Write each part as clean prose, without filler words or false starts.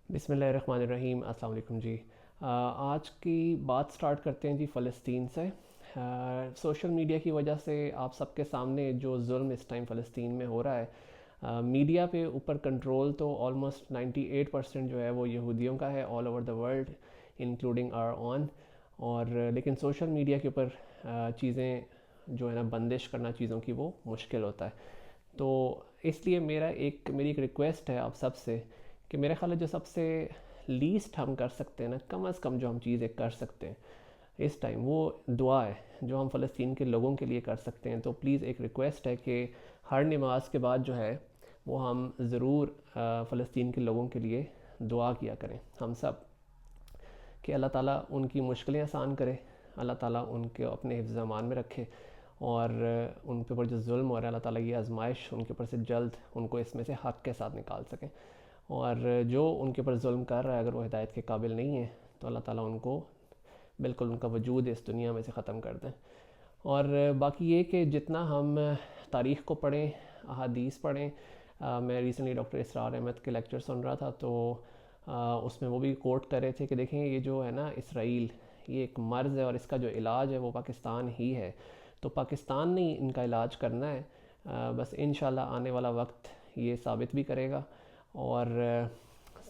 बिस्मिल्लाहिर्रहमानिर्रहीम। अस्सलाम वालेकुम जी। आज की बात स्टार्ट करते हैं जी फ़लस्तीन से। सोशल मीडिया की वजह से आप सबके सामने जो जुल्म इस टाइम फ़लस्तीन में हो रहा है, मीडिया पे ऊपर कंट्रोल तो ऑलमोस्ट 98% जो है वो यहूदियों का है all over the world, including our own. और लेकिन सोशल मीडिया के ऊपर चीज़ें जो है ना, बंदिश करना चीज़ों की वो मुश्किल होता है। तो इसलिए मेरी एक रिक्वेस्ट है आप सब से कि मेरे ख्याल है जो सबसे लीस्ट हम कर सकते हैं ना, कम अज़ कम जो हम चीज़ें कर सकते हैं इस टाइम, वो दुआ है जो हम फ़लस्तीन के लोगों के लिए कर सकते हैं। तो प्लीज़ एक रिक्वेस्ट है कि हर नमाज के बाद जो है वो हम ज़रूर फ़लस्तीन के लोगों के लिए दुआ किया करें हम सब, कि अल्लाह ताला उनकी मुश्किलें आसान करे, अल्लाह ताला उनके अपने हिफ्ज़ अमान में रखे, और उनके ऊपर जो जुल्म हो रहा है अल्लाह ताला ये आजमाइश उनके ऊपर से जल्द उनको इसमें से हक़ के साथ निकाल सकें। और जो उनके ऊपर जुल्म कर रहा है अगर वो हिदायत के काबिल नहीं है तो अल्लाह ताला उनको बिल्कुल उनका वजूद इस दुनिया में से ख़त्म कर दें। और बाकी ये कि जितना हम तारीख़ को पढ़ें, अहादीस पढ़ें, मैं रिसेंटली डॉक्टर इसरार अहमद के लेक्चर सुन रहा था, तो उसमें वो भी कोट कर रहे थे कि देखें ये जो है ना इसराइल, ये एक मर्ज़ है और इसका जो इलाज है वो पाकिस्तान ही है। तो पाकिस्तान ने इनका इलाज करना है। बस इंशाल्लाह आने वाला वक्त ये साबित भी करेगा। और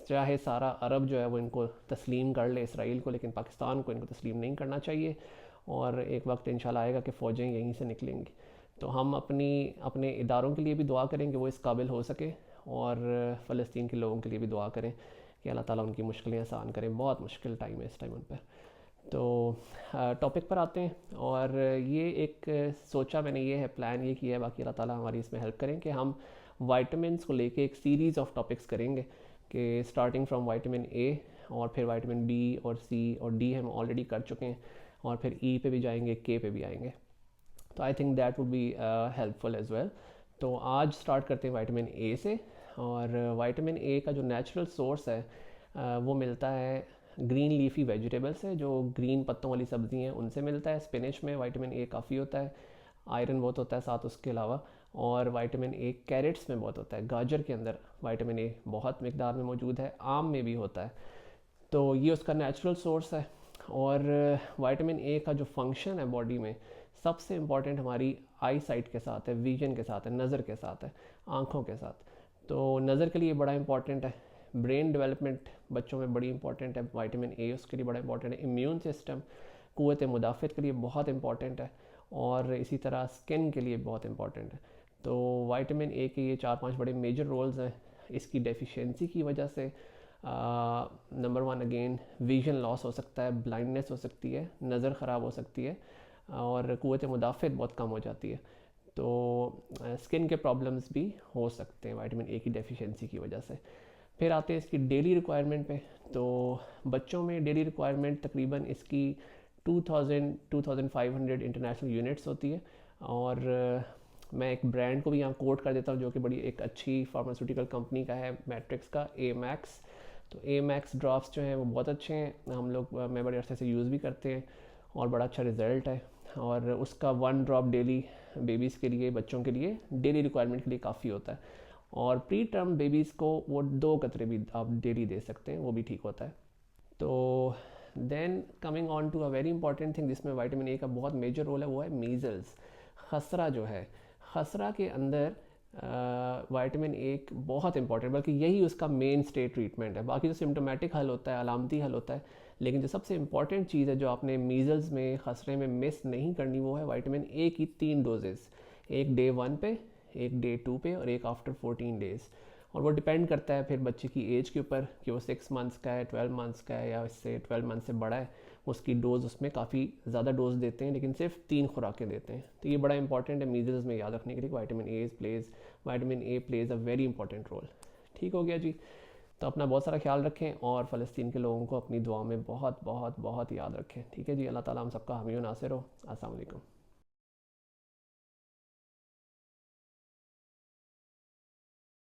चाहे सारा अरब जो है वो इनको तस्लीम कर ले इसराइल को, लेकिन पाकिस्तान को इनको तस्लीम नहीं करना चाहिए। और एक वक्त इंशाल्लाह आएगा कि फ़ौजें यहीं से निकलेंगी। तो हम अपने इदारों के लिए भी दुआ करें कि वो इस काबिल हो सके, और फ़लस्तीन के लोगों के लिए भी दुआ करें कि अल्लाह ताला उनकी मुश्किलें आसान करें। बहुत मुश्किल टाइम है इस टाइम उन पर। तो टॉपिक पर आते हैं। और ये एक सोचा मैंने, ये है प्लान ये किया है, बाकी अल्लाह ताला हमारी इसमें हेल्प करें कि हम वाइटामिन को लेके एक सीरीज़ ऑफ टॉपिक्स करेंगे, कि स्टार्टिंग फ्रॉम वाइटामिन ए, और फिर वाइटामिन बी और सी और डी हम ऑलरेडी कर चुके हैं, और फिर ई पे भी जाएंगे, के पे भी आएंगे। तो I think that would be helpful as well. तो आज स्टार्ट करते हैं वाइटामिन ए से। और वाइटामिन ए का जो नेचुरल सोर्स है वो मिलता है ग्रीन लीफी वेजिटेबल से, जो ग्रीन पत्तों वाली सब्ज़ी हैं उनसे मिलता है। स्पिनच में वाइटामिन ए काफ़ी होता है, आयरन बहुत होता है साथ उसके अलावा। और वाइटामिन ए कैरेट्स में बहुत होता है, गाजर के अंदर वाइटामिन ए बहुत मकदार में मौजूद है, आम में भी होता है। तो ये उसका नेचुरल सोर्स है। और वाइटामिन ए का जो फंक्शन है बॉडी में, सबसे इम्पॉर्टेंट हमारी आई साइट के साथ है, विजन के साथ है, नज़र के साथ है, आँखों के साथ। तो नज़र के लिए बड़ा इंपॉर्टेंट है। ब्रेन डेवलपमेंट बच्चों में बड़ी इंपॉर्टेंट है, वाइटामिन ए उसके लिए बड़ा इंपॉर्टेंट है। इम्यून सिस्टम, क़ुव्वत मुदाफ़त के लिए बहुत इंपॉर्टेंट है। और इसी तरह स्किन के लिए बहुत इंपॉर्टेंट है। तो वाइटामिन ए के ये 4-5 बड़े मेजर रोल्स हैं। इसकी डेफिशिएंसी की वजह से number one, again vision loss हो सकता है, ब्लाइंडनेस हो सकती है, नज़र ख़राब हो सकती है, और क़ुव्वत मुदाफ़त बहुत कम हो जाती है। तो स्किन के प्रॉब्लम्स भी हो सकते हैं वाइटामिन ए की डेफिशिएंसी की वजह से। फिर आते हैं इसकी डेली रिक्वायरमेंट पे। तो बच्चों में डेली रिक्वायरमेंट तकरीबन इसकी 2000-2500 इंटरनेशनल यूनिट्स होती है। और मैं एक ब्रांड को भी यहाँ कोट कर देता हूँ, जो कि बड़ी एक अच्छी फार्मास्यूटिकल कंपनी का है, मैट्रिक्स का, ए मैक्स। तो ए मैक्स ड्रॉप्स जो हैं वो बहुत अच्छे हैं, हम लोग मैं बड़े अरसे से यूज़ भी करते हैं और बड़ा अच्छा रिज़ल्ट है। और उसका 1 ड्रॉप डेली बेबीज़ के लिए, बच्चों के लिए डेली रिक्वायरमेंट के लिए काफ़ी होता है। और प्री टर्म बेबीज़ को वो 2 कतरे भी आप डेली दे सकते हैं, वो भी ठीक होता है। तो then coming on to a very important thing जिसमें वाइटामिन ए का बहुत मेजर रोल है, वो है मीज़ल्स। खसरा जो है, खसरा के अंदर वाइटामिन ए बहुत इंपॉर्टेंट, बल्कि यही उसका मेन स्टे ट्रीटमेंट है। बाकी जो सिम्टोमेटिक हल होता है, अलामती हल होता है, लेकिन जो सबसे इंपॉर्टेंट चीज़ है जो आपने मीज़ल्स में, खसरे में मिस नहीं करनी, वो है वाइटामिन ए की 3 डोजेज़। एक डे 1 पे, एक डे 2 पे, और एक आफ्टर 14 डेज़। और वो डिपेंड करता है फिर बच्चे की एज के ऊपर, कि वो 6 मंथ्स का है, 12 मंथ्स का है, या इससे 12 मंथ से बड़ा है। उसकी डोज़ उसमें काफ़ी ज़्यादा डोज देते हैं, लेकिन सिर्फ 3 खुराकें देते हैं। तो ये बड़ा इंपॉर्टेंट है मीज़ल्स में याद रखने के लिए, vitamin A plays a very important role. ठीक हो गया जी। तो अपना बहुत सारा ख्याल रखें, और फ़लस्तीन के लोगों को अपनी दुआ में बहुत बहुत बहुत याद रखें। ठीक है जी। अल्लाह ताला हम सबका हामी व नासिर हो। अस्सलाम वालेकुम।